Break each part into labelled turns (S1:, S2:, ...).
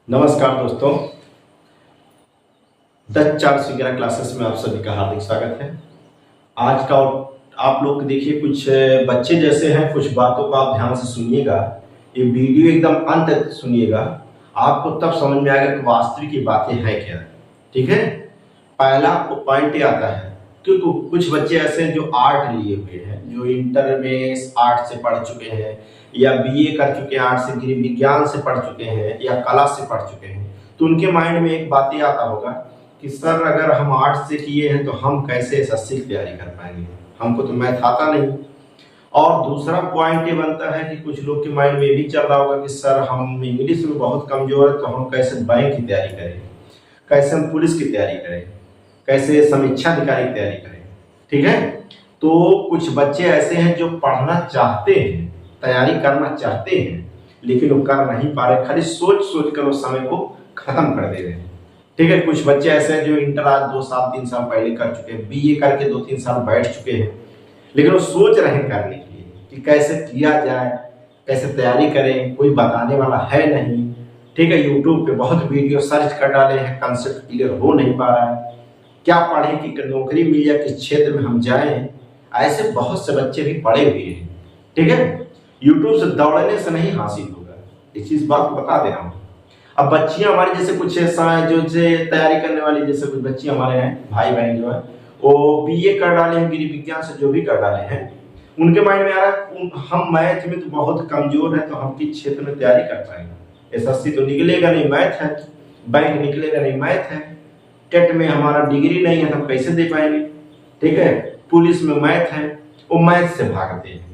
S1: नमस्कार दोस्तों, 10-4 क्लासेस में आप सभी का हार्दिक स्वागत है। आज का आप लोग देखिए, कुछ बच्चे जैसे हैं, कुछ बातों को आप ध्यान से सुनिएगा। ये वीडियो एकदम अंत तक सुनिएगा, आपको तब समझ में आएगा कि वास्तविक की बातें हैं क्या। ठीक है, पहला पॉइंट ये आता है क्योंकि कुछ बच्चे ऐसे हैं जो आर्ट लिए हुए हैं, जो इंटर में आर्ट से पढ़ चुके हैं या बीए कर चुके हैं, आर्ट से गृह विज्ञान से पढ़ चुके हैं या कला से पढ़ चुके हैं। तो उनके माइंड में एक बात ये आता होगा कि सर अगर हम आर्ट से किए हैं तो हम कैसे एसएससी की तैयारी कर पाएंगे, हमको तो मैथ आता नहीं। और दूसरा पॉइंट ये बनता है कि कुछ लोग के माइंड में भी चल रहा होगा कि सर हम इंग्लिश में बहुत कमजोर है, तो हम कैसे बैंक की तैयारी करें, कैसे हम पुलिस की तैयारी करें, कैसे समीक्षा अधिकारी की तैयारी करें। ठीक है, तो कुछ बच्चे ऐसे हैं जो पढ़ना चाहते हैं, तैयारी करना चाहते हैं, लेकिन वो कर नहीं पा रहे, खाली सोच सोच कर उस समय को खत्म कर दे रहे हैं। ठीक है, कुछ बच्चे ऐसे हैं जो इंटर आज 2 साल 3 साल पहले कर चुके हैं, बीए करके 2-3 साल बैठ चुके हैं, लेकिन वो सोच रहे हैं करने के लिए कि कैसे किया जाए, कैसे तैयारी करें, कोई बताने वाला है नहीं। ठीक है, यूट्यूब पे बहुत वीडियो सर्च कर डाले हैं, कंसेप्ट क्लियर हो नहीं पा रहा है, क्या पढ़ें कि नौकरी मिल जाए, किस क्षेत्र में हम जाएं। ऐसे बहुत से बच्चे भी पढ़े हुए हैं। ठीक है, यूट्यूब से दौड़ने से नहीं हासिल होगा, इस चीज बात बता दे रहा हूँ। अब बच्चियां हमारे जैसे कुछ ऐसा है जो तैयारी करने वाली, जैसे कुछ बच्चे हमारे हैं, भाई बहन जो है वो बीए कर डाले हैं, गृह विज्ञान से जो भी कर डाले हैं, उनके माइंड में आ रहा है हम मैथ में तो बहुत कमजोर है, तो हम किस क्षेत्र में तैयारी कर पाएंगे। एसएससी तो निकलेगा नहीं, मैथ है, बैंक निकलेगा नहीं, मैथ है, टेट में हमारा डिग्री नहीं है, तो हम कैसे दे पाएंगे। ठीक है, पुलिस में मैथ है, वो मैथ से भागते हैं,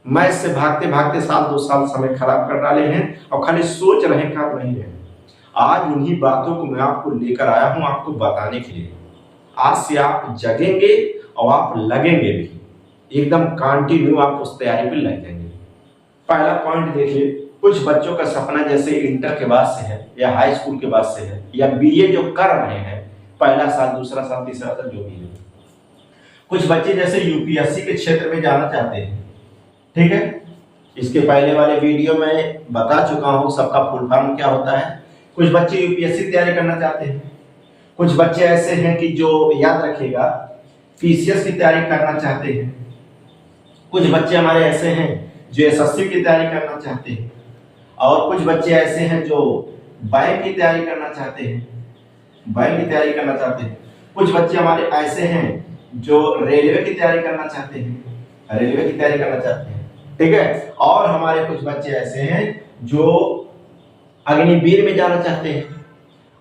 S1: मैथ से भागते भागते 1-2 साल समय खराब कर डाले हैं और खाली सोच रहे कर नहीं रहे। आज उन्हीं बातों को मैं आपको लेकर आया हूं, आपको बताने के लिए। आज से आप जगेंगे और आप लगेंगे भी, एकदम कंटिन्यू आप उस तैयारी पे लग जाएंगे। पहला पॉइंट देखिए, कुछ बच्चों का सपना जैसे इंटर के बाद से है या हाई स्कूल के बाद से है या बीए जो कर रहे हैं, पहला साल, दूसरा साल, तीसरा साल, जो भी है। कुछ बच्चे जैसे यूपीएससी के क्षेत्र में जाना चाहते हैं। ठीक है, इसके पहले वाले वीडियो में बता चुका हूं सबका फुल फॉर्म क्या होता है। कुछ बच्चे यूपीएससी तैयारी करना चाहते हैं, कुछ बच्चे ऐसे हैं कि जो याद रखिएगा पीसीएस की तैयारी करना चाहते हैं, कुछ बच्चे हमारे ऐसे हैं जो एसएससी की तैयारी करना चाहते हैं, और कुछ बच्चे ऐसे हैं जो बैंक की तैयारी करना चाहते हैं, बैंक की तैयारी करना चाहते हैं। कुछ बच्चे हमारे ऐसे हैं जो रेलवे की तैयारी करना चाहते हैं, रेलवे की तैयारी करना चाहते हैं। ठीक है, और हमारे कुछ बच्चे ऐसे हैं जो अग्निवीर में जाना चाहते हैं।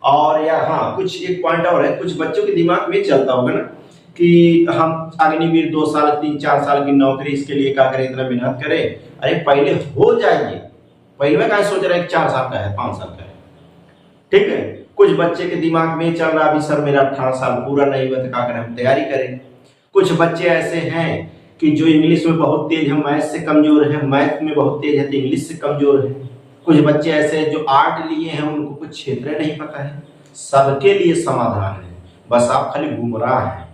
S1: और या हाँ, कुछ एक पॉइंट और है, कुछ बच्चों के दिमाग में चलता होगा ना कि हम अग्निवीर 2 साल 3-4 साल की नौकरी, इसके लिए क्या करें, इतना मेहनत करें, अरे पहले हो जाएगी, पहले में क्या सोच रहे हैं 4 साल का है, 5 साल का है। ठीक है, कुछ बच्चे के दिमाग में चल रहा अभी सर मेरा 18 साल पूरा नहीं हुआ, तो क्या करें, हम तैयारी करें। कुछ बच्चे ऐसे हैं कि जो इंग्लिश में बहुत तेज है, मैथ से कमजोर है, मैथ में बहुत तेज है तो इंग्लिश से कमजोर है। कुछ बच्चे ऐसे हैं जो आर्ट लिए हैं, उनको कुछ क्षेत्र नहीं पता है। सबके लिए समाधान है, बस आप खाली गुमराह हैं,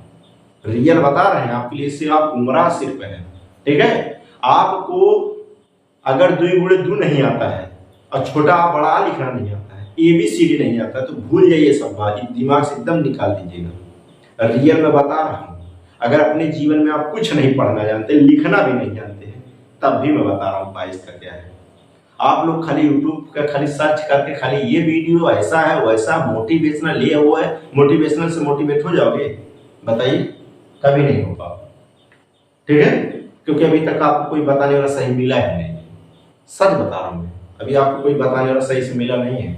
S1: रियल बता रहे हैं आपके लिए, सिर्फ आप गुमराह सिर्फ है। ठीक है, आपको अगर 2 × 2 नहीं आता है और छोटा बड़ा लिखना नहीं आता है, ABCD नहीं आता है, तो भूल जाइए सब बात, दिमाग से एकदम निकाल दीजिएगा। रियल में बता रहा हूँ, अगर अपने जीवन में आप कुछ नहीं पढ़ना जानते, लिखना भी नहीं जानते हैं, तब भी मैं बता रहा हूँ बाइस का क्या है। आप लोग खाली यूट्यूब का खाली सर्च करके खाली ये वीडियो ऐसा है वैसा मोटिवेशनल ये वो है, मोटिवेशनल से मोटिवेट हो जाओगे, बताइए, कभी नहीं हो पाओ। ठीक है, क्योंकि अभी तक आपको कोई बताने वाला सही मिला है नहीं, सच बता रहा हूँ मैं, अभी आपको कोई बताने वाला सही से मिला नहीं है।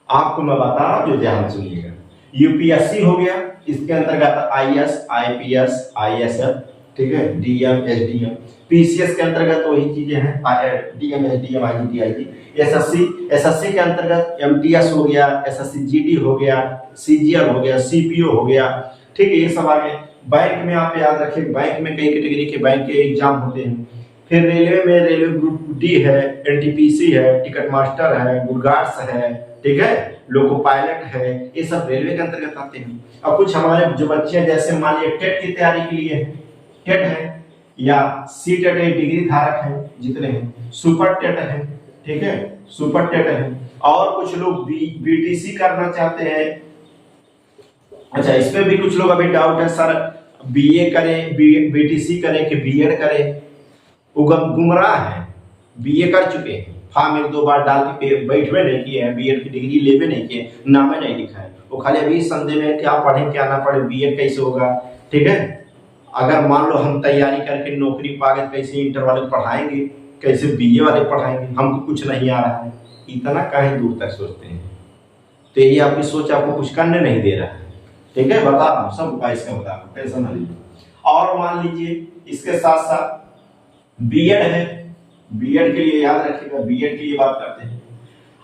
S1: आपको मैं बता रहा हूँ, जो ध्यान सुनिएगा। यूपीएससी हो गया, इसके अंतर्गत आईएएस, आईपीएस, आईएसएफ, ठीक है, डीएम, एसडीएम। पीसीएस के अंतर्गत वही चीजें हैं, DM, SDM, IG, IG. SSC के अंतर्गत एमटीएस हो गया, एसएससी जीडी हो गया, सीजीएल हो गया, सीपीओ हो गया। ठीक है, ये सब आ गए। बैंक में आप याद रखें, बैंक में कई कैटेगरी के बैंक के एग्जाम होते हैं। फिर रेलवे में रेलवे ग्रुप डी है, एनटीपीसी है, टिकट मास्टर है, गुडगार्ड्स है, ठीक है, लोको पायलट है, ये सब रेलवे के अंतर्गत आते हैं। और कुछ हमारे जो बच्चे हैं, जैसे मान लिया टेट की तैयारी के लिए टेट है, या सी टेट डिग्री धारक है जितने हैं, सुपर टेट है, ठीक है, सुपर टेट है। और कुछ लोग बीटीसी करना चाहते हैं। अच्छा, इसमें भी कुछ लोग अभी डाउट है, सर बीए करें, बीटीसी करें कि बीएड करें। वो गुमराह है, बीए कर चुके हैं, फॉर्म एक दो बार डाल के बैठवे नहीं किए हैं, बीएड की डिग्री लेवे नहीं किए, नामे नहीं लिखा है। वो खाली अभी संदेह में क्या पढ़े क्या ना पढ़े, बीएड कैसे होगा। ठीक है, अगर मान लो हम तैयारी करके नौकरी पा गए, कैसे इंटर वाले पढ़ाएंगे, कैसे बीए वाले पढ़ाएंगे, हमको कुछ नहीं आ रहा है। इतना काहे दूर तक सोचते हैं। तो यही आपकी सोच आपको कुछ करने नहीं दे रहा है। ठीक है, बता रहा हूँ सब उपाय इसका बता रहा हूँ, टेंशन ना लीजिए। और मान लीजिए इसके साथ साथ बीएड है, बीएड के लिए याद रखिएगा, बीएड के लिए बात करते हैं।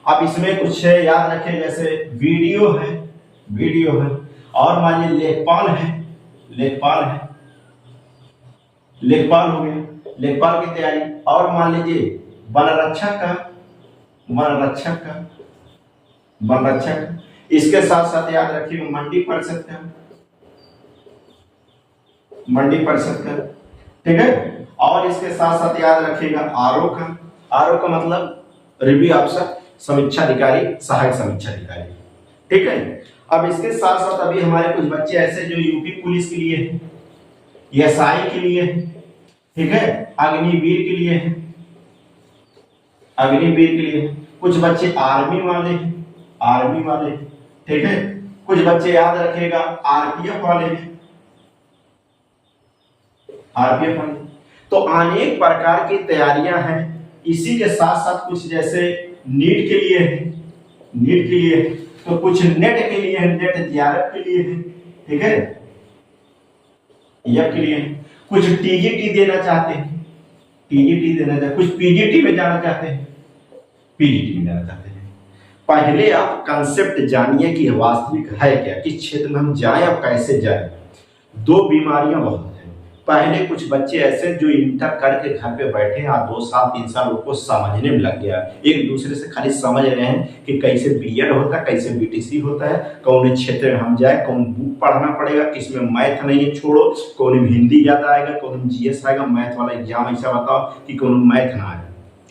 S1: अब इसमें कुछ है याद रखें, जैसे वीडियो है, वीडियो है, और मान लीजिए लेखपाल है, लेखपाल है, लेखपाल हो गया, लेखपाल की तैयारी। और मान लीजिए वनरक्षक का, वनरक्षक का, वनरक्षक। इसके साथ साथ याद रखिए मंडी परिषद का, मंडी परिषद का। ठीक है, और इसके साथ साथ याद रखिएगा आरओ का, आरओ का मतलब रिव्यू अफसर, समीक्षा अधिकारी, सहायक समीक्षा अधिकारी। ठीक है, अब इसके साथ साथ अभी हमारे कुछ बच्चे ऐसे जो यूपी पुलिस के लिए है, एसआई के लिए है, ठीक है, अग्निवीर के लिए है, अग्निवीर के लिए है। कुछ बच्चे आर्मी वाले हैं, आर्मी वाले, ठीक है। कुछ बच्चे याद रखेगा आरपीएफ वाले हैं, आरपीएफ वाले। तो अनेक प्रकार की तैयारियां हैं। इसी के साथ साथ कुछ जैसे नीट के लिए है, नीट के लिए, तो कुछ नेट के लिए है, नेट जेआरएफ के लिए है, ठीक है, एफ के लिए। कुछ टीजीटी देना चाहते हैं, टीजीटी देना चाहते, कुछ पीजीटी में जाना चाहते हैं, पीजीटी में जाना चाहते हैं। पहले आप कंसेप्ट जानिए कि वास्तविक है क्या, किस क्षेत्र में हम जाएं और कैसे जाएं। दो बीमारियां बहुत हैं। पहले कुछ बच्चे ऐसे जो इंटर करके घर पे बैठे हैं, 2 साल 3 साल उनको समझने में लग गया, एक दूसरे से खाली समझ रहे हैं कि कैसे बीएड होता है, कैसे बीटीसी होता है, कौन क्षेत्र में हम जाए, कौन बुक पढ़ना पड़ेगा, किसमें मैथ नहीं है छोड़ो, कौन में हिंदी ज्यादा आएगा, कौन में जीएस आएगा, मैथ वाला एग्जाम ऐसा बताओ कि कौन में मैथ ना आए।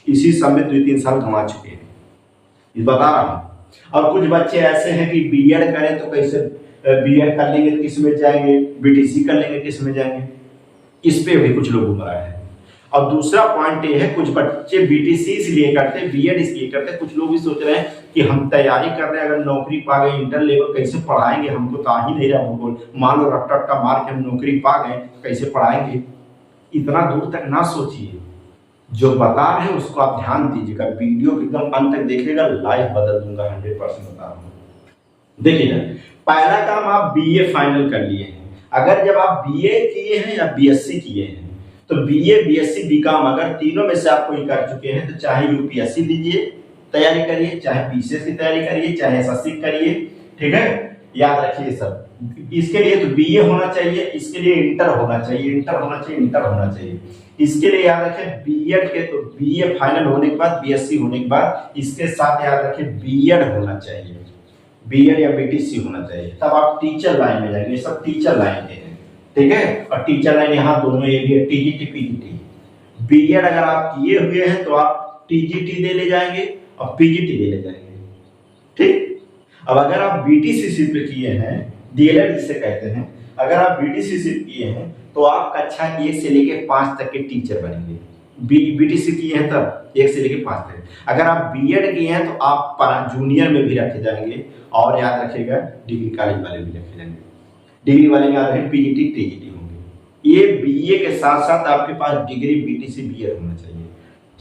S1: इसी सब में 2-3 साल गंवा चुके हैं, ये बता रहा हूँ। और कुछ बच्चे ऐसे हैं कि बीएड करें तो कैसे बीएड कर लेंगे तो किस में जाएंगे, बीटीसी कर लेंगे किस में जाएंगे, इस पे भी कुछ लोग गुमराह हैं। और दूसरा पॉइंट ये है, कुछ बच्चे बीटीसी इसलिए करते हैं, बीएड इसलिए करते हैं, कुछ लोग भी सोच रहे हैं कि हम तैयारी कर रहे हैं, अगर नौकरी पा गए इंटर लेवल कैसे पढ़ाएंगे, हमको तो आ ही नहीं रहा भूगोल, मान लो रट्टा रट्टा मार के हम नौकरी पा गए कैसे पढ़ाएंगे। इतना दूर तक ना सोचिए, जो बता रहे हैं उसको आप ध्यान दीजिएगा, वीडियो एकदम अंत तक देखिएगा, लाइफ बदल दूंगा, 100% बता रहा हूँ। देखिएगा, पहला काम आप बीए फाइनल कर लिए हैं। अगर जब आप बीए किए हैं या बीएससी किए हैं, तो बीए, बीएससी, बीकॉम अगर तीनों में से आप कोई कर चुके हैं, तो चाहे यूपीएससी दीजिए तैयारी करिए, चाहे पीसीएस की तैयारी करिए, चाहे एसएससी करिए, ठीक है, याद रखिए सब। इसके लिए तो बीए होना चाहिए, इसके लिए इंटर होना चाहिए, इंटर होना चाहिए, इंटर होना चाहिए। इसके लिए याद रखें बीएड के, तो बीए फाइनल होने के बाद, बीएससी होने के बाद, इसके साथ याद रखें बीएड होना चाहिए, बीएड या बीटीसी होना चाहिए, तब आप टीचर लाइन में जाएंगे। ये सब टीचर लाइन के हैं, ठीक है। और टीचर लाइन यहाँ दोनों एरिया, टीजीटी पीजीटी। बीएड अगर आप किए हुए हैं तो आप टीजीटी दे ले जाएंगे और पीजीटी दे ले जाएंगे, ठीक। अब अगर आप बीटीसी सिर्फ किए हैं, डीएलएड जिसे कहते हैं, अगर आप बीटीसी सिर्फ किए हैं तो आप कक्षा 1 से लेकर 5 तक के टीचर बनेंगे। बीटीसी किए हैं तब 1 से लेकर 5 तक। अगर आप बीएड किए हैं तो आप जूनियर में भी रखे जाएंगे, और याद रखिएगा डिग्री कॉलेज वाले भी रखे जाएंगे, डिग्री वाले में याद रखें पीजीटी टीजीटी होंगे। ये बीए के साथ साथ आपके पास डिग्री बीटीसी बीएड होना चाहिए,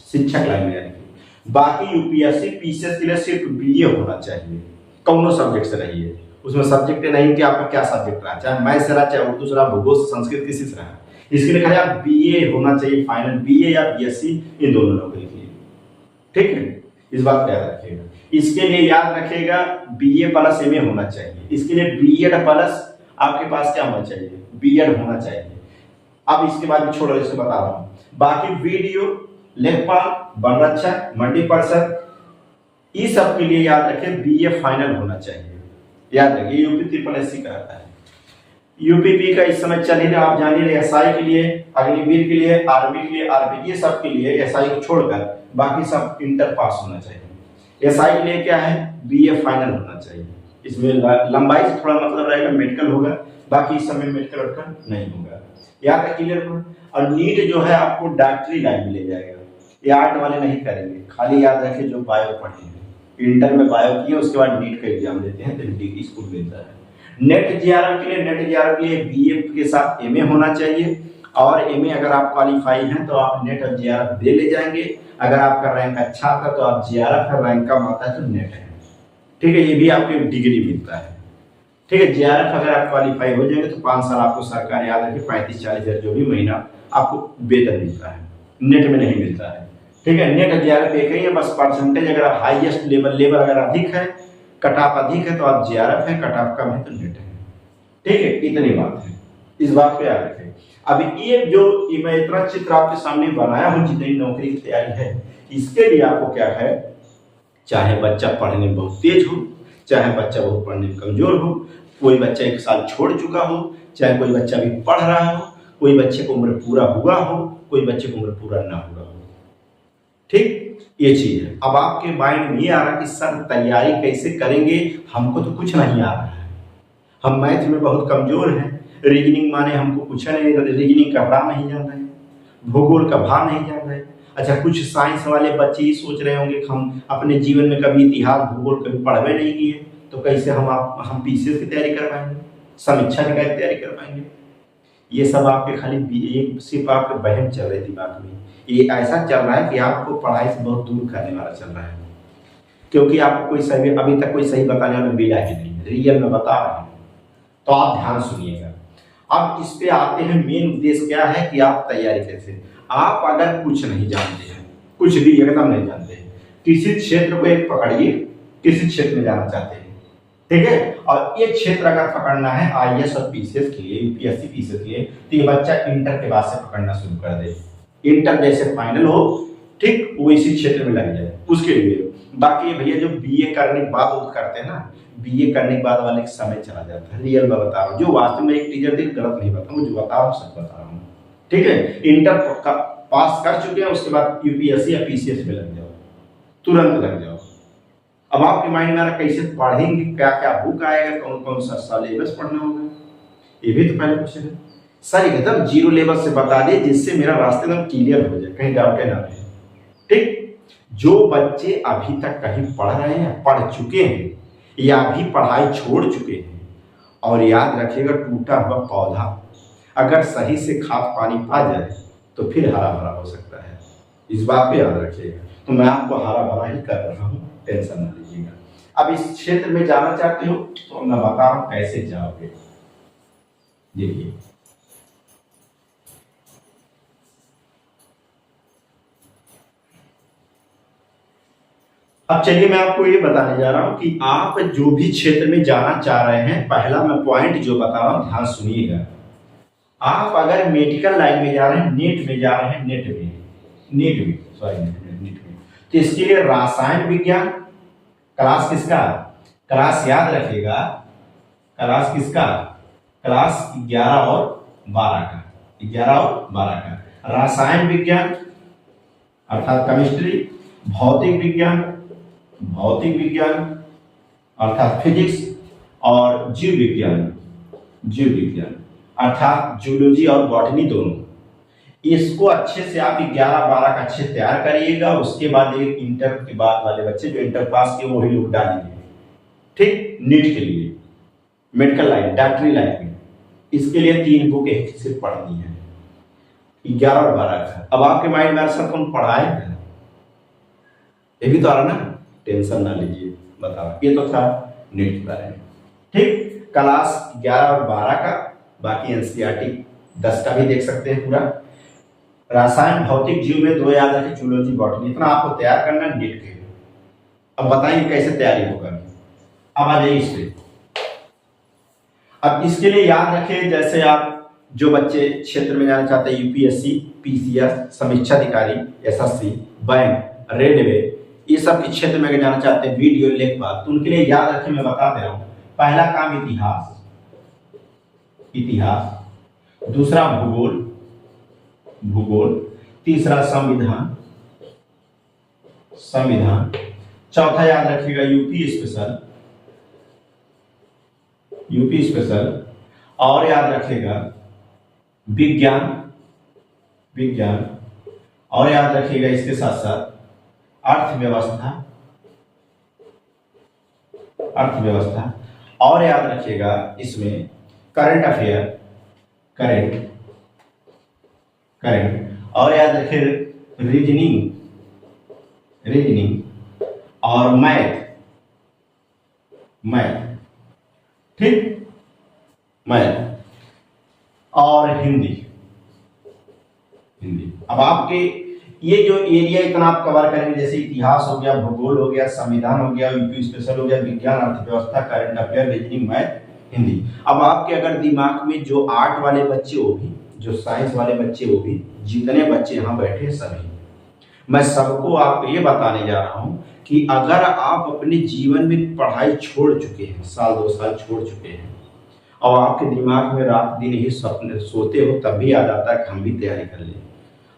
S1: शिक्षक लाइन में यानी। बाकी यूपीएससी पीसीएस के लिए सिर्फ बीए होना चाहिए, कौनों सब्जेक्ट से रहिए, उसमें सब्जेक्ट नहीं कि आपका क्या सब्जेक्ट रहा, चाहे मैथ्स रहा, चाहे उर्दू रहा, भूगोल, संस्कृत, किसी से रहा, इसके लिए खाली आप बीए होना चाहिए फाइनल, बीए या बीएससी, इन दोनों नौकरी के लिए, ठीक है। इस बात को याद रखिएगा। इसके लिए याद रखिएगा बीए प्लस एमए होना चाहिए, इसके लिए बीएड प्लस आपके पास क्या होना चाहिए, बीएड होना चाहिए। अब इसके बाद छोड़ो, इसको बता रहा हूँ। बाकी वीडियो, लेखपाल, वनरक्षक, मंडी परिषद, इस सब के लिए याद रखें बीए फाइनल होना चाहिए, याद रखिए, यूपी ट्रिपल एससी कराता है। यूपीपी का इस समय चल ही रहा, आप जानिए एसआई के लिए, अग्निवीर के लिए, आर्मी के लिए, आरपी, ये सब के लिए एसआई को छोड़कर बाकी सब इंटर पास होना चाहिए। एसआई के लिए क्या है, बीए फाइनल होना चाहिए। इसमें लंबाई से थोड़ा मतलब रहेगा, मेडिकल होगा, बाकी इस समय मेडिकल वर्कर नहीं होगा। यहाँ तक क्लियर होगा। और नीट जो है आपको डॉक्टरी लाइन में ले जाएगा, ये आर्ट वाले नहीं करेंगे। खाली याद रखिए जो बायो पढ़े हैं, इंटर में बायो किए, उसके बाद नीट का एग्जाम देते हैं, तो डिग्री स्कूल मिलता है। नेट जेआरएफ के लिए, नेट जेआरएफ के लिए बीए के साथ एमए होना चाहिए, और एमए अगर आप क्वालिफाई हैं तो आप नेट और जेआरएफ दे ले जाएंगे। अगर आपका रैंक अच्छा था तो आप जेआरएफ है, रैंक कम आता है तो नेट है, ठीक है, ये भी आपको डिग्री मिलता है, ठीक है। जेआरएफ अगर आप क्वालिफाई हो जाएंगे तो 5 साल आपको सरकार याद रखे 35-40 हज़ार जो भी महीना आपको वेतन मिलता है, नेट में नहीं मिलता है, ठीक है। नेट जेआरएफ एक ही है, बस परसेंटेज अगर हाईएस्ट लेवल अगर अधिक है, कट ऑफ अधिक है तो आप जेआरएफ है, कट ऑफ कम है तो नेट है, ठीक है। इतनी बात है, इस बात पे याद रखें। अब ये जो मैं इतना चित्र आपके सामने बनाया हूं, जितनी नौकरी की तैयारी है, इसके लिए आपको क्या है, चाहे बच्चा पढ़ने में बहुत तेज हो, चाहे बच्चा बहुत पढ़ने में कमजोर हो, कोई बच्चा 1 साल छोड़ चुका हो, चाहे कोई बच्चा भी पढ़ रहा हो, कोई बच्चे को उम्र पूरा हुआ हो, कोई बच्चे को उम्र पूरा ना हुआ हो, ठीक, ये चीज है। अब आपके माइंड में ये आ रहा कि सर तैयारी कैसे करेंगे, हमको तो कुछ नहीं आ रहा है, हम मैथ में बहुत कमजोर हैं, रीजनिंग माने हमको कुछ नहीं, रीजनिंग का भा नहीं जान रहे, भूगोल का भा नहीं जान रहे। अच्छा, कुछ साइंस वाले बच्चे ही सोच रहे होंगे कि हम अपने जीवन में कभी इतिहास भूगोल कभी पढ़वे नहीं किए, तो कैसे हम पीसीएस की तैयारी कर पाएंगे, समीक्षा की तैयारी कर पाएंगे। ये सब आपके खाली सिर्फ आपके बहम चल रही दिमाग में, ये ऐसा चल रहा है कि आपको पढ़ाई से बहुत दूर करने वाला चल रहा है, क्योंकि आपको कोई सही अभी तक कोई सही बताने वाला मिला ही नहीं है, रियल में बता रहे हैं। तो आप ध्यान सुनिएगा। अब इस पे आते हैं, मेन उद्देश्य क्या है कि आप तैयारी कैसे, आप अगर कुछ नहीं जानते हैं, कुछ भी एकदम नहीं जानते हैं, किसी क्षेत्र को एक पकड़िए, किसी क्षेत्र में जाना चाहते हैं, ठीक है, और एक क्षेत्र अगर पकड़ना है आईएएस और पीसीएस के लिए, यूपीएससी पीसीएस के लिए, तो ये बच्चा इंटर के बाद से पकड़ना शुरू कर दे, इंटर जैसे फाइनल हो, ठीक, वो इसी क्षेत्र में लग जाए उसके लिए। बाकी भैया जो बीए करने के बाद वो करते हैं ना, बीए करने के बाद वाले समय चला जाता है, रियल में बता रहा हूँ, जो वास्तव में एक टीचर दिन गलत नहीं बता रहा हूँ, जो बता रहा हूँ सच बता रहा हूँ, ठीक है। इंटर पास कर चुके हैं, उसके बाद यूपीएससी या पीसीएस में लग जाओ, तुरंत लग जाओ। अब आपके माइंड में आ रहा कैसे पढ़ेंगे, क्या क्या बुक आएगा, कौन कौन सा सिलेबस पढ़ना होगा, ये भी तो पहले क्वेश्चन है। सर एकदम जीरो लेवल से बता दे जिससे मेरा रास्ते एकदम क्लियर हो जाए, कहीं डाउट ना रहे, ठीक। जो बच्चे अभी तक कहीं पढ़ रहे हैं, पढ़ चुके हैं, या अभी पढ़ाई छोड़ चुके हैं, और याद रखिएगा टूटा हुआ पौधा अगर सही से खाद पानी पा जाए तो फिर हरा भरा हो सकता है, इस बात पे याद रखिएगा। तो मैं आपको हरा भरा ही कर रहा हूँ, टेंशन ना लीजिएगा। अब इस क्षेत्र में जाना चाहते हो तो मैं बता रहा हूँ कैसे जाओगे, देखिए। अब चलिए मैं आपको ये बताने जा रहा हूं कि आप जो भी क्षेत्र में जाना चाह रहे हैं, पहला मैं पॉइंट जो बता रहा हूं ध्यान सुनिएगा। आप अगर मेडिकल लाइन में जा रहे हैं, नीट में जा रहे हैं, नीट में, तो इसके लिए रसायन विज्ञान क्लास किसका, क्लास याद रखिएगा, क्लास किसका, क्लास 11 और 12 का, 11 और 12 का रसायन विज्ञान अर्थात केमिस्ट्री, भौतिक विज्ञान अर्थात फिजिक्स, और जीव विज्ञान अर्थात जूलॉजी और बॉटनी दोनों। इसको अच्छे से आप 11-12 का अच्छे तैयार करिएगा। उसके बाद एक इंटर के बाद वाले बच्चे जो इंटर पास किए वही लोग डालेंगे, ठीक, नीट के लिए, मेडिकल लाइन, डॉक्टरी लाइन में, इसके लिए 3 बुक एक सिर्फ पढ़नी है, 11 और 12 का। अब आपके माइंड में सर कौन पढ़ाएगा, ये भी तो आ रहा ना, टेंशन ना लीजिए, बताओ। ये तो था नीट के बारे में, ठीक। क्लास 11 और 12 का, बाकी एनसीईआरटी 10 का भी देख सकते हैं पूरा। रसायन, भौतिक, जीव में 2 याद रखें, जूलॉजी, बॉटनी, इतना आपको तैयार करना नीट के। अब बताएंगे कैसे तैयारी होगा। अब आ जाइए इस पे। अब इसके लिए याद रखें, जैसे आप जो बच्चे क्षेत्र में जाना चाहते हैं, यूपीएससी, पीसीएस, समीक्षा अधिकारी, एसएससी, बैंक, रेलवे, ये सब के क्षेत्र में अगर जाना चाहते हैं, वीडियो लेखपाल, तो उनके लिए याद रखें, मैं बता दे रहा हूं, पहला काम इतिहास, इतिहास, दूसरा भूगोल, तीसरा संविधान, चौथा याद रखिएगा यूपी स्पेशल, और याद रखिएगा विज्ञान, और याद रखिएगा इसके साथ साथ अर्थव्यवस्था, और याद रखिएगा इसमें करंट अफेयर, और याद रखिए रीजनिंग और मैथ, ठीक, मैथ और हिंदी। अब आपके ये जो एरिया इतना आप कवर करेंगे, जैसे इतिहास हो गया, भूगोल हो गया, संविधान हो गया, यूपी स्पेशल हो गया, विज्ञान, अर्थव्यवस्था, current affair, reasoning, math, Hindi. अब आपके अगर दिमाग में जो आर्ट वाले बच्चे हो भी, जो साइंस वाले बच्चे हो भी, जितने बच्चे यहाँ बैठे सभी, मैं सबको आपको ये बताने जा रहा हूँ कि अगर आप अपने जीवन में पढ़ाई छोड़ चुके हैं, साल 2 साल छोड़ चुके हैं, और आपके दिमाग में रात दिन ही सपने सोते हो, तब भी याद आता है कि हम भी तैयारी कर लें,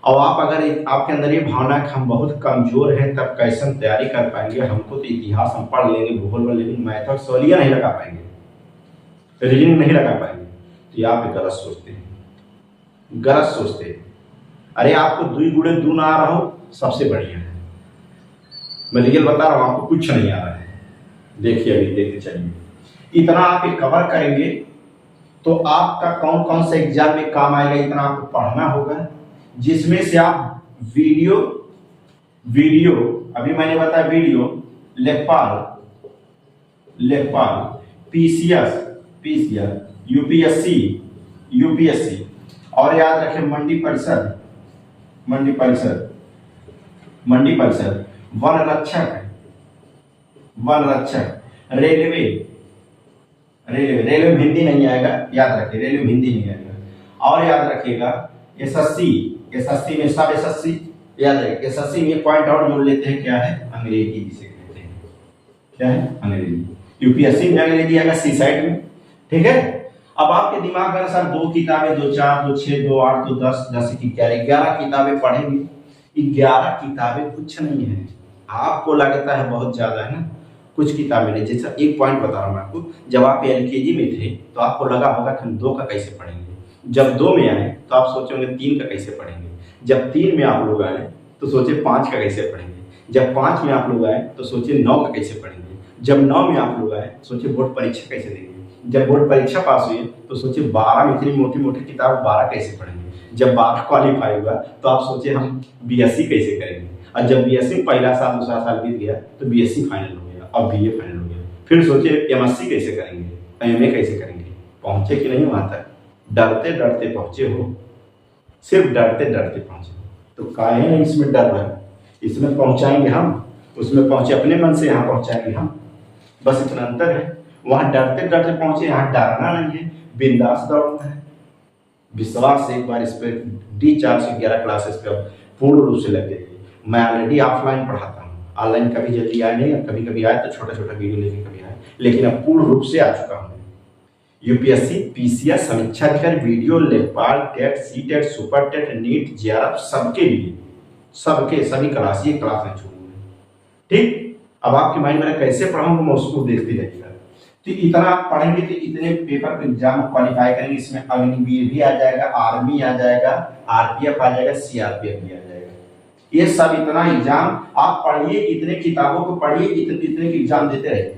S1: और आप अगर आपके अंदर ये भावना कि हम बहुत कमजोर हैं, तब कैसे तैयारी कर पाएंगे, हमको तो इतिहास हम पढ़ लेंगे, भूगोल पढ़ लेंगे, मैथ और सवालिया नहीं लगा पाएंगे, रीजनिंग नहीं लगा पाएंगे, तो आप गलत सोचते हैं। अरे आपको 2 गुणे 2 ना आ रहा हो सबसे बढ़िया है, मैं रियल बता रहा हूँ, आपको कुछ नहीं आ रहा है, देखिए अभी देखते चलिए, इतना आप कवर करेंगे तो आपका कौन कौन सा एग्जाम में काम आएगा, इतना आपको पढ़ना होगा, जिसमें से आप वीडियो अभी मैंने बताया, वीडियो, लेखपाल, पीसीएस, यूपीएससी, और याद रखें मंडी परिषद, वन रक्षक, रेलवे में हिंदी नहीं आएगा, याद रखिए रेलवे में हिंदी नहीं आएगा, और याद रखिएगा एसएससी में सब एसएससी याद रखिए, एसएससी में पॉइंट और जोड़ लेते हैं, क्या है, अंग्रेजी जिसे कहते हैं, क्या है, अंग्रेजी। यूपीएससी में अंग्रेजी आएगा सी साइड में, ठीक है। अब आपके दिमाग में सर 2 किताबें, 2 4, 2 6, 2 8, 2 10, जैसे कि 11 किताबें पढ़ेंगे, 11 किताबें कुछ नहीं है, आपको लगता है बहुत ज्यादा है ना, कुछ किताबें नहीं। जैसा एक पॉइंट बता रहा हूँ मैं आपको, जब आप एलकेजी में थे तो आपको लगा होगा कि हम 2 का कैसे पढ़ेंगे, जब 2 में आए तो आप सोचेंगे 3 का कैसे पढ़ेंगे, जब 3 में आप लोग आए तो सोचे 5 का कैसे पढ़ेंगे, जब 5 में आप लोग आए तो सोचे 9 का कैसे पढ़ेंगे, जब 9 में आप लोग आए सोचे बोर्ड परीक्षा कैसे देंगे, जब बोर्ड परीक्षा पास हुई तो सोचे 12 में इतनी मोटी किताब 12 कैसे पढ़ेंगे, जब 12 क्वालिफाई हुआ तो आप सोचे हम बीएससी कैसे करेंगे, और जब बीएससी पहला साल दूसरा साल बीत गया तो बीएससी फाइनल हो गया, अब बीए फाइनल हो गया, फिर सोचे एमएससी कैसे करेंगे, एमए कैसे करेंगे, पहुंचे कि नहीं वहां तक, डरते पहुंचे हो, सिर्फ डरते पहुंचे, तो काहे इसमें डर है, इसमें पहुंचाएंगे हम, उसमें पहुंचे अपने मन से, यहाँ पहुंचाएंगे हम, बस इतना अंतर है। वहां डरते पहुंचे, यहाँ डरना नहीं है, बिंदास दौड़ना है, विश्वास से एक बार इस पर D411 क्लासेस पे पूर्ण रूप से लग जाइए। मैं ऑलरेडी ऑफलाइन पढ़ाता हूँ, ऑनलाइन कभी जल्दी आए नहीं, कभी कभी आए तो छोटा वीडियो लेके कभी आए, लेकिन अब पूर्ण रूप से आ चुका हूँ। यूपीएससी, पीसीएस, समीक्षा अधिकारी, वीडियो, लेखपाल, TET, CTET, super TET, NEET, JRF, सबके लिए सभी क्लास, ये क्लास में छोड़ूंगा, ठीक। अब आपके माइंड में कैसे पढ़ाऊंगा मैं उसको देखते जाइएगा, तो इतना आप पढ़ेंगे तो इतने पेपर को एग्जाम क्वालिफाई करेंगे, इसमें अग्निवीर भी आ जाएगा, आर्मी आ जाएगा, आरपीएफ आ जाएगा, सीआरपीएफ भी आ जाएगा, ये सब इतना एग्जाम आप पढ़िए, इतने किताबों को पढ़िए, इतने एग्जाम देते रहिए,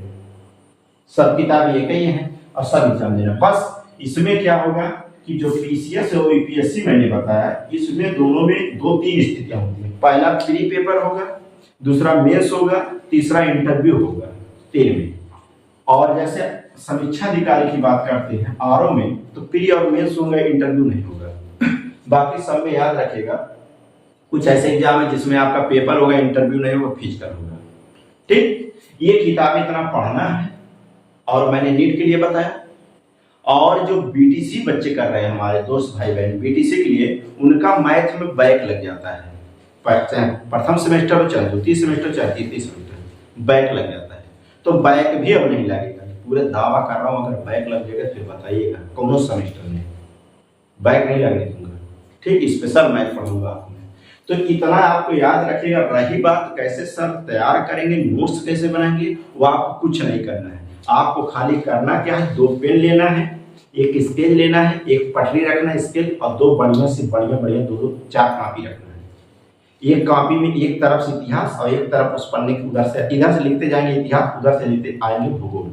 S1: सब किताब एक ही है और सब एग्जाम देना। बस इसमें क्या होगा कि जो पीसीएस और यूपीएससी मैंने बताया, इसमें दोनों में 2-3 स्थितियां होती हैं, पहला प्री पेपर होगा, दूसरा मेंस होगा, तीसरा इंटरव्यू होगा 3 में। और जैसे समीक्षा अधिकारी की बात करते हैं आरओ में, तो प्री और मेंस होगा, इंटरव्यू नहीं होगा। बाकी सब में याद रखेगा, कुछ ऐसे एग्जाम है जिसमें आपका पेपर होगा, इंटरव्यू नहीं होगा, फिजिकल होगा, ठीक। ये किताबें इतना पढ़ना है, और मैंने नीट के लिए बताया, और जो बीटीसी बच्चे कर रहे हैं हमारे दोस्त भाई बहन, बीटीसी के लिए उनका मैथ में बैक लग जाता है, प्रथम सेमेस्टर चाहे द्वितीय सेमेस्टर चाहे तृतीय सेमेस्टर बैक लग जाता है, तो बैक भी अब नहीं लगेगा, पूरे दावा कर रहा हूँ, अगर बैक लग जाएगा फिर बताइएगा, कौनों सेमेस्टर में बैक नहीं लगने दूंगा। ठीक, स्पेशल मैथ पढ़ूंगा आपको। तो इतना आपको याद रखिएगा। रही बात कैसे सर तैयार करेंगे, नोट्स कैसे बनाएंगे, वो आपको कुछ नहीं करना है। आपको खाली करना क्या है, 2 पेन लेना है, एक स्केल लेना है, एक पटरी रखना है स्केल, और 2 बढ़िया से बढ़िया 4 कॉपी रखना है। एक कॉपी में एक तरफ से इतिहास और एक तरफ उस पन्ने की उधर से लिखते जाएंगे इतिहास, उधर से लिखते आएंगे भूगोल।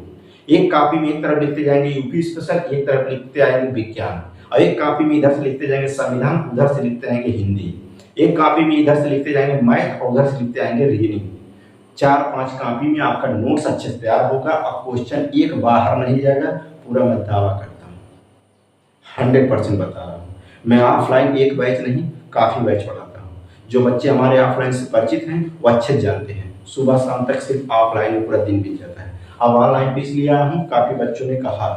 S1: एक कॉपी में एक तरफ लिखते जाएंगे यूपी स्पेशल, एक तरफ लिखते आएंगे विज्ञान, और एक कॉपी में इधर से लिखते जाएंगे संविधान, उधर से लिखते आएंगे हिंदी। एक कॉपी में इधर से लिखते जाएंगे मैथ और उधर से लिखते आएंगे रीजनिंग। 4-5 कॉपी में आपका नोट्स अच्छे से तैयार होगा और क्वेश्चन एक बाहर नहीं जाएगा, पूरा मैं दावा करता हूँ, 100% बता रहा हूँ। मैं ऑफलाइन एक बैच नहीं काफ़ी बैच पढ़ाता हूँ। जो बच्चे हमारे ऑफलाइन से परिचित हैं वो अच्छे जानते हैं, सुबह शाम तक सिर्फ ऑफलाइन में पूरा दिन बीत जाता है। अब ऑनलाइन भी इसलिए आया हूँ, काफ़ी बच्चों ने कहा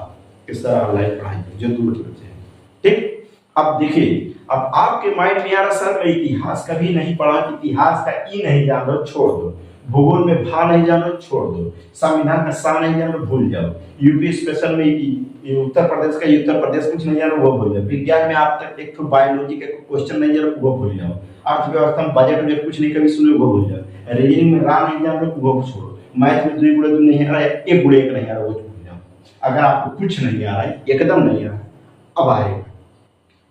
S1: कि सर ऑनलाइन पढ़ाएंगे जो दूर के बच्चे हैं। ठीक, अब देखिए, अब आपके माइंड में आ रहा सर मैं इतिहास कभी नहीं पढ़ा, इतिहास का ई नहीं जान लो छोड़ दो, भूगोल में भा नहीं जानो छोड़ दो, संविधान का सा नहीं जानो भूल जाओ, यूपी स्पेशल में उत्तर प्रदेश का उत्तर प्रदेश कुछ नहीं जानो वो भूल जाओ, विज्ञान में आप तक एक तो बायोलॉजी का क्वेश्चन नहीं जानो वो भूल जाओ, अर्थव्यवस्था में बजट कुछ नहीं कभी सुने वो भूल जाओ, रीजनिंग में रा नहीं जानो वो छोड़ो, मैथ में 2 गुणे 2 नहीं आ रहा है, 1 गुणे 1 नहीं आ रहा वो भूल जाओ। अगर आपको कुछ नहीं आ रहा है, एकदम नहीं आ रहा, अब आएगा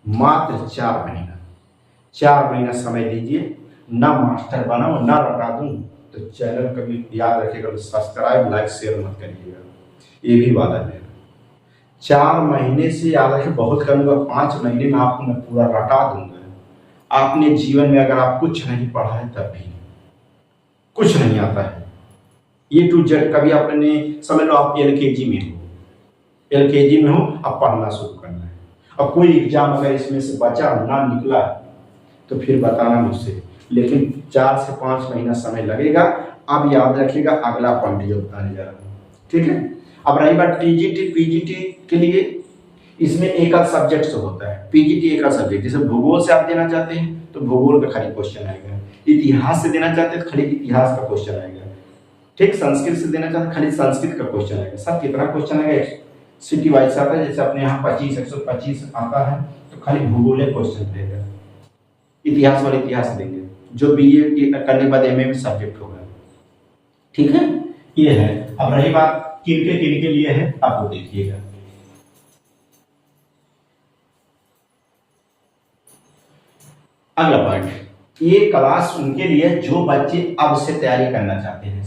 S1: मात्र 4 महीना। 4 महीना समय दीजिए, ना मास्टर बनाओ ना रटा दूं, तो चैनल कभी याद रखिएगा, सब्सक्राइब लाइक शेयर मत करिएगा, ये भी वादा है। 4 महीने से याद रखिए बहुत करूंगा, 5 महीने में आपको मैं पूरा रटा दूंगा। आपने जीवन में अगर आप कुछ नहीं पढ़ा है तब भी कुछ नहीं आता है, ए टू जेड कभी आपने समझ लो आप LKG में हो, LKG में हो, अब पढ़ना शुरू करना है। अब कोई एग्जाम अगर इसमें से बचा ना निकला तो फिर बताना मुझसे, लेकिन 4 से 5 महीना समय लगेगा। अब याद रखिएगा अगला पॉइंट जो बताने जा रहा हूँ, ठीक है। अब रही बात TGT PGT के लिए, इसमें एकल सब्जेक्ट से होता है। PGT एकल सब्जेक्ट, जैसे भूगोल से आप देना चाहते हैं तो भूगोल का खाली क्वेश्चन आएगा, इतिहास से देना चाहते हैं तो खाली इतिहास का क्वेश्चन आएगा, ठीक। संस्कृत से देना चाहते हैं खाली संस्कृत का क्वेश्चन आएगा। सब कितना क्वेश्चन आएगा सिटी वाइज आता है, जैसे अपने यहाँ 25 125 आता है तो खाली भूगोल क्वेश्चन रहेगा, इतिहास वाले इतिहास देंगे, जो BA करने के बाद MA में सब्जेक्ट होगा, ठीक है। ये है। अब रही बात किनके लिए है, आप वो देखिएगा। अगला पॉइंट, ये क्लास उनके लिए जो बच्चे अब से तैयारी करना चाहते हैं।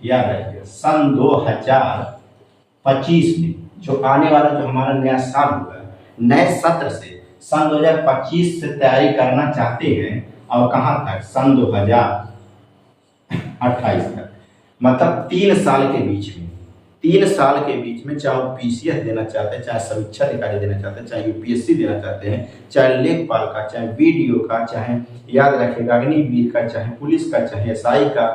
S1: याद रखिएगा सन 2025 में जो आने वाला जो हमारा नया साल होगा, नए सत्र से सन 2025 से तैयारी करना चाहते हैं, और कहां तक, सन 2028 तक, मतलब 3 साल के बीच में। 3 साल के बीच में चाहे PCS देना चाहते हैं, चाहे समीक्षा अधिकारी देना चाहते हैं, चाहे UPSC देना चाहते हैं, चाहे लेखपाल का, चाहे BDO का, चाहे याद रखेगा अग्निवीर का, चाहे पुलिस का, चाहे SI का,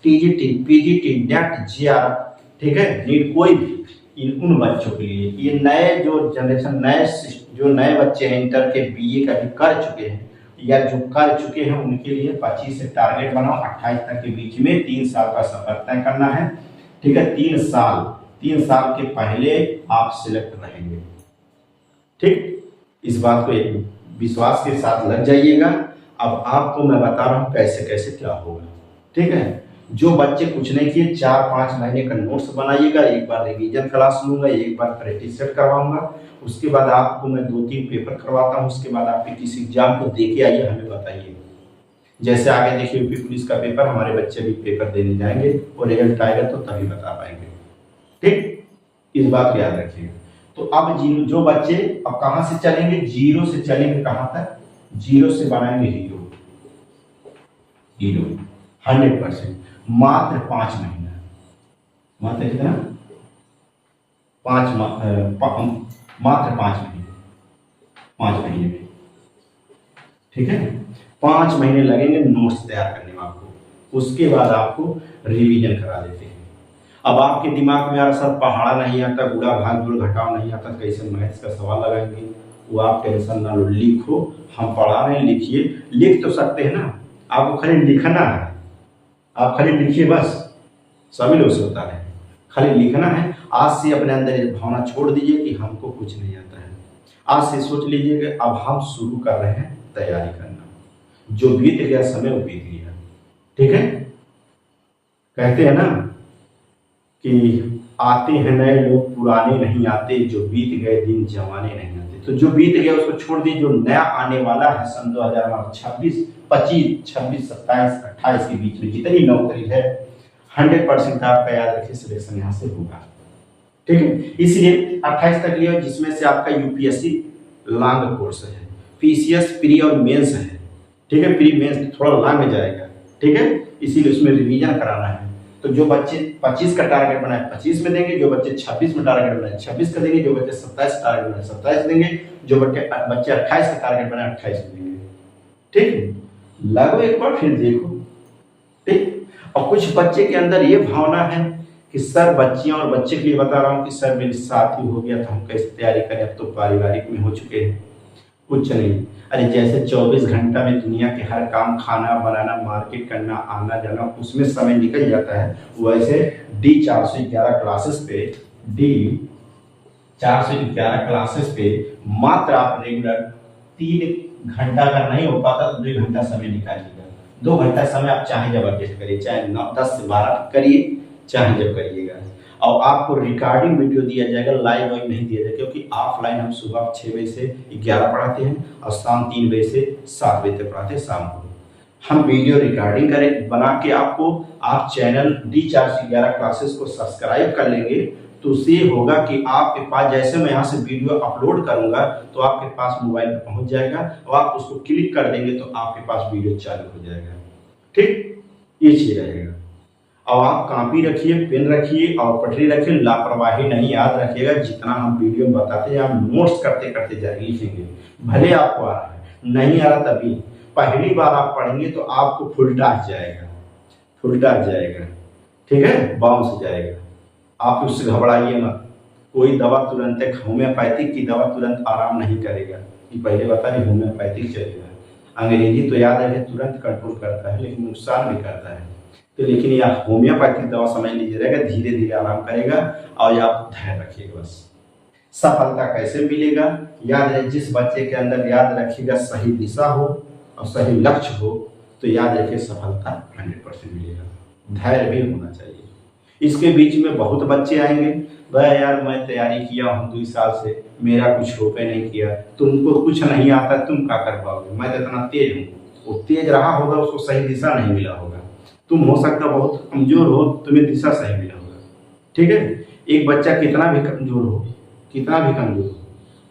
S1: TGT PGT NET JR, ठीक है, नीट, कोई भी उन बच्चों के लिए, ये नए जो जनरेशन, नए बच्चे हैं इंटर के BA का भी कर चुके हैं या जो कर चुके हैं, उनके लिए 25 से टारगेट बनाओ, 28 तक के बीच में 3 साल का सफर तय करना है, ठीक है। 3 साल के पहले आप सिलेक्ट रहेंगे, ठीक। इस बात को एक विश्वास के साथ लग जाइएगा। अब आपको मैं बता रहा हूँ कैसे कैसे क्या होगा, ठीक है। जो बच्चे कुछ नहीं किए, 4-5 महीने का नोट्स बनाइएगा, एक बार रिवीजन क्लास लूंगा, एक बार प्रैक्टिस सेट करवाऊंगा, उसके बाद आपको मैं 2-3 पेपर करवाता हूँ, उसके बाद आपके किसी एग्जाम को दे के आइए, हमें बताइए। जैसे आगे देखिए यूपी पुलिस का पेपर, हमारे बच्चे भी पेपर देने जाएंगे और रिजल्ट आएगा तो तभी बता पाएंगे, ठीक। इस बात को याद रखिएगा। तो अब जो बच्चे अब कहां से चलेंगे, 0 से चलेंगे, कहां तक, 0 से बनाएंगे हीरो 100%, मात्र 5 महीना, मात्र कितना, मात्र 5 महीने में, ठीक है। 5 महीने लगेंगे नोट्स तैयार करने में आपको, उसके बाद आपको रिवीजन करा देते हैं। अब आपके दिमाग में यार सर पहाड़ा नहीं आता, गुणा भाग जोड़ घटाव नहीं आता, कैसे मैथ्स का सवाल लगाएंगे, वो आप टेंशन ना लो, लिखो, हम पढ़ा रहे हैं, लिखिए, लिख तो सकते हैं ना, आपको खाली लिखना है, आप खाली लिखिए बस, सभी लोग से होता है, खाली लिखना है। आज से अपने अंदर ये भावना छोड़ दीजिए कि हमको कुछ नहीं आता है। आज से सोच लीजिए कि अब हम शुरू कर रहे हैं तैयारी करना। जो बीत गया समय वो बीत गया, ठीक है। कहते हैं ना कि आते हैं नए लोग पुराने नहीं आते, जो बीत गए दिन जमाने नहीं आते। तो जो बीत गया उसको छोड़ दीजिए, जो नया आने वाला है सन 2026, 25, 26, 27, 28 के बीच में जितनी नौकरी है 100% आपका याद रखिए सिलेक्शन यहाँ से होगा, ठीक है। इसलिए 28 तक लिया जिसमें से आपका यूपीएससी लॉन्ग कोर्स है, पीसीएस प्री और मेंस है, ठीक है। प्री मेंस थोड़ा लॉन्ग जाएगा, ठीक है, इसीलिए उसमें रिवीजन कराना है। तो जो बच्चे 25 का टारगेट बनाए 25 में देंगे, जो बच्चे 26 में टारगेट बनाए 26 का देंगे, जो बच्चे 27 का टारगेट बनाए 27 देंगे, जो बच्चे 28 का टारगेट बनाए 28 में देंगे, ठीक। लगो एक बार फिर देखो, ठीक। और कुछ बच्चे के अंदर ये भावना है कि सर बच्चियां और बच्चे के लिए बता रहा हूँ कि सर मेरी शादी हो गया था, हम कैसे तैयारी करें, अब तो पारिवारिक में हो चुके हैं। कुछ नहीं, अरे जैसे 24 घंटा में दुनिया के हर काम, खाना बनाना, मार्केट करना, आना जाना, उसमें समय निकल जाता है, वैसे D411 क्लासेस पे मात्र आप रेगुलर 3 घंटा अगर नहीं हो पाता तो 2 घंटा समय निकालिएगा। 2 घंटा समय आप चाहे जबरदस्त करिए, चाहे 9, 10 से 12 करिए, चाहे जब करिएगा। और आपको रिकॉर्डिंग वीडियो दिया जाएगा, लाइव वाइव नहीं दिया जाएगा, क्योंकि ऑफलाइन हम सुबह 6 बजे से 11 पढ़ाते हैं और शाम 3 बजे से 7 बजे तक पढ़ाते हैं शाम को। हम वीडियो रिकॉर्डिंग करें बना के आपको, आप चैनल D411 क्लासेस को सब्सक्राइब कर लेंगे तो उससे होगा कि आपके पास जैसे मैं यहाँ से वीडियो अपलोड करूंगा तो आपके पास मोबाइल पर पहुंच जाएगा और आप उसको क्लिक कर देंगे तो आपके पास वीडियो चालू हो जाएगा, ठीक। ये चीज रहेगा। और आप कॉपी रखिए, पेन रखिए और पटरी रखिए, लापरवाही नहीं, याद रखिएगा जितना हम वीडियो में बताते हैं आप नोट्स करते करते जाएंगे, लिखेंगे। भले आपको आ रहा है, नहीं आ रहा तभी पहली बार आप पढ़ेंगे तो आपको फुलटा जाएगा, ठीक है, बाउंस जाएगा। आप उससे घबराइए मत। कोई दवा तुरंत, होम्योपैथिक की दवा तुरंत आराम नहीं करेगा, ये पहले बता नहीं, होम्योपैथिक चलेगा। अंग्रेजी तो याद है तुरंत कंट्रोल करता है लेकिन नुकसान भी करता है, तो लेकिन यह होम्योपैथिक दवा समझ लीजिए रहेगा, धीरे धीरे आराम करेगा। और आप धैर्य रखिएगा। बस सफलता कैसे मिलेगा, याद रहे, जिस बच्चे के अंदर याद रखिएगा सही दिशा हो और सही लक्ष्य हो तो याद रखिए सफलता 100% मिलेगा। धैर्य भी होना चाहिए। इसके बीच में बहुत बच्चे आएंगे, भाई यार मैं तैयारी किया हूँ 2 साल से, मेरा कुछ होपे नहीं किया, तुमको कुछ नहीं आता, तुम क्या कर पाओगे, मैं तो इतना तेज हूँ। वो तेज रहा होगा, उसको सही दिशा नहीं मिला होगा। तुम हो सकता बहुत कमजोर हो, तुम्हें दिशा सही मिला होगा, ठीक है। एक बच्चा कितना भी कमजोर हो,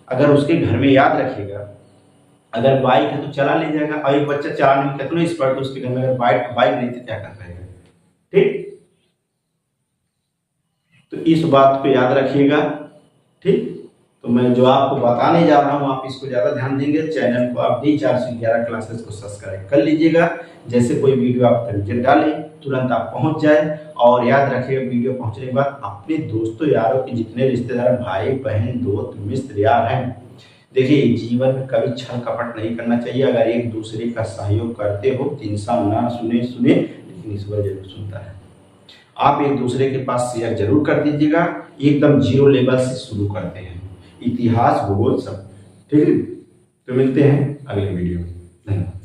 S1: अगर उसके घर में याद रखिएगा, अगर बाइक है तो चला ले जाएगा, और एक बच्चा चलाने में कितना एक्सपर्ट है उसके घर में, अगर बाइक नहीं तो क्या कर पाएगा, ठीक। तो इस बात को याद रखिएगा, ठीक। तो मैं जो आपको बताने जा रहा हूँ आप इसको ज़्यादा ध्यान देंगे। चैनल को आप D411 क्लासेस को सब्सक्राइब कर लीजिएगा, जैसे कोई वीडियो आप तक डालें तुरंत आप पहुँच जाए। और याद रखिएगा वीडियो पहुँचने के बाद अपने दोस्तों यारों के जितने रिश्तेदार, भाई बहन, दोस्त, मित्र यार हैं, देखिए जीवन में कभी छल कपट नहीं करना चाहिए। अगर एक दूसरे का सहयोग करते हो तो इंसान ना सुने लेकिन ईश्वर जरूर सुनता है। आप एक दूसरे के पास शेयर जरूर कर दीजिएगा। एकदम 0 लेवल से शुरू करते हैं, इतिहास, भूगोल सब, ठीक है। तो मिलते हैं अगले वीडियो में, धन्यवाद।